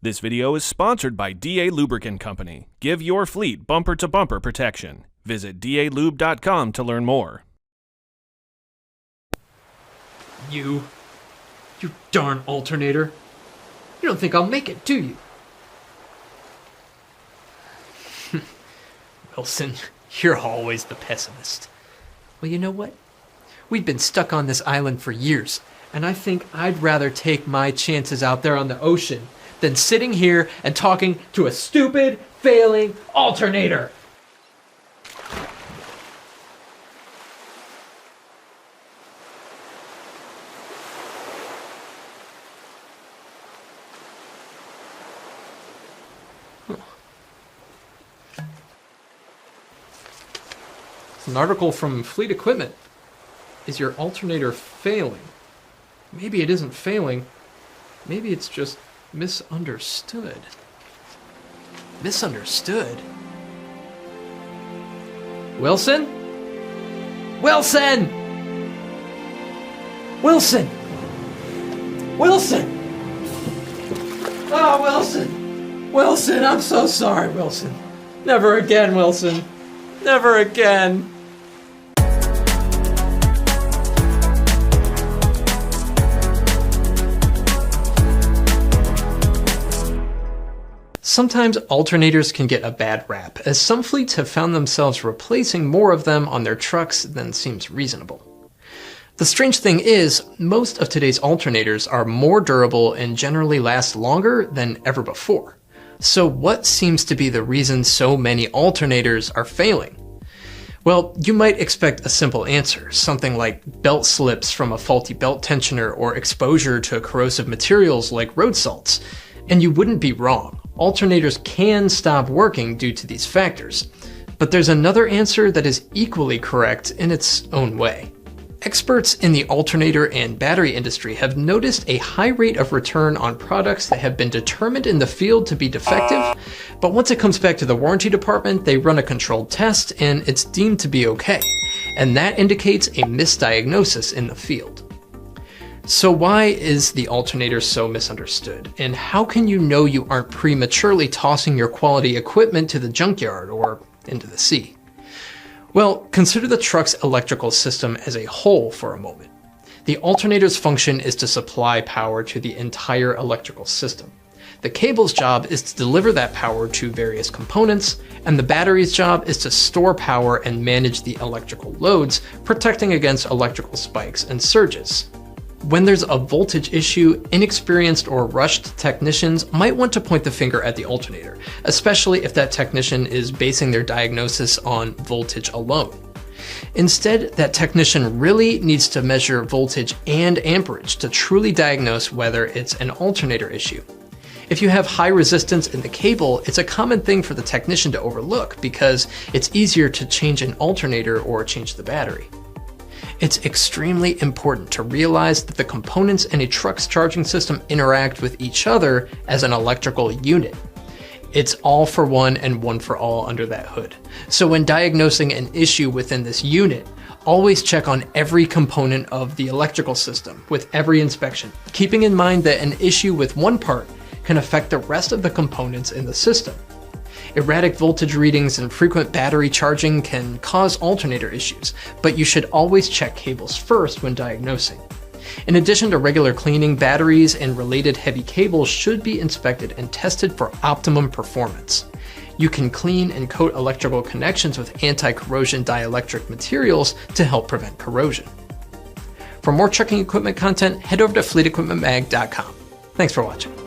This video is sponsored by DA Lubricant Company. Give your fleet bumper-to-bumper protection. Visit dalube.com to learn more. You darn alternator. You don't think I'll make it, do you? Wilson, you're always the pessimist. Well, you know what? We've been stuck on this island for years, and I think I'd rather take my chances out there on the ocean than sitting here and talking to a stupid, failing alternator. An article from Fleet Equipment. Is your alternator failing? Maybe it isn't failing. Maybe it's just misunderstood. Misunderstood? Wilson? Wilson! Wilson! Wilson! Oh, Wilson! Wilson, I'm so sorry, Wilson. Never again, Wilson. Never again. Sometimes alternators can get a bad rap, as some fleets have found themselves replacing more of them on their trucks than seems reasonable. The strange thing is, most of today's alternators are more durable and generally last longer than ever before. So what seems to be the reason so many alternators are failing? Well, you might expect a simple answer, something like belt slips from a faulty belt tensioner or exposure to corrosive materials like road salts. And you wouldn't be wrong. Alternators can stop working due to these factors. But there's another answer that is equally correct in its own way. Experts in the alternator and battery industry have noticed a high rate of return on products that have been determined in the field to be defective, but once it comes back to the warranty department, they run a controlled test and it's deemed to be okay. And that indicates a misdiagnosis in the field. So why is the alternator so misunderstood? And how can you know you aren't prematurely tossing your quality equipment to the junkyard or into the sea? Well, consider the truck's electrical system as a whole for a moment. The alternator's function is to supply power to the entire electrical system. The cable's job is to deliver that power to various components, and the battery's job is to store power and manage the electrical loads, protecting against electrical spikes and surges. When there's a voltage issue, inexperienced or rushed technicians might want to point the finger at the alternator, especially if that technician is basing their diagnosis on voltage alone. Instead, that technician really needs to measure voltage and amperage to truly diagnose whether it's an alternator issue. If you have high resistance in the cable, it's a common thing for the technician to overlook because it's easier to change an alternator or change the battery. It's extremely important to realize that the components in a truck's charging system interact with each other as an electrical unit. It's all for one and one for all under that hood. So when diagnosing an issue within this unit, always check on every component of the electrical system with every inspection, keeping in mind that an issue with one part can affect the rest of the components in the system. Erratic voltage readings and frequent battery charging can cause alternator issues, but you should always check cables first when diagnosing. In addition to regular cleaning, batteries and related heavy cables should be inspected and tested for optimum performance. You can clean and coat electrical connections with anti-corrosion dielectric materials to help prevent corrosion. For more trucking equipment content, head over to fleetequipmentmag.com. Thanks for watching.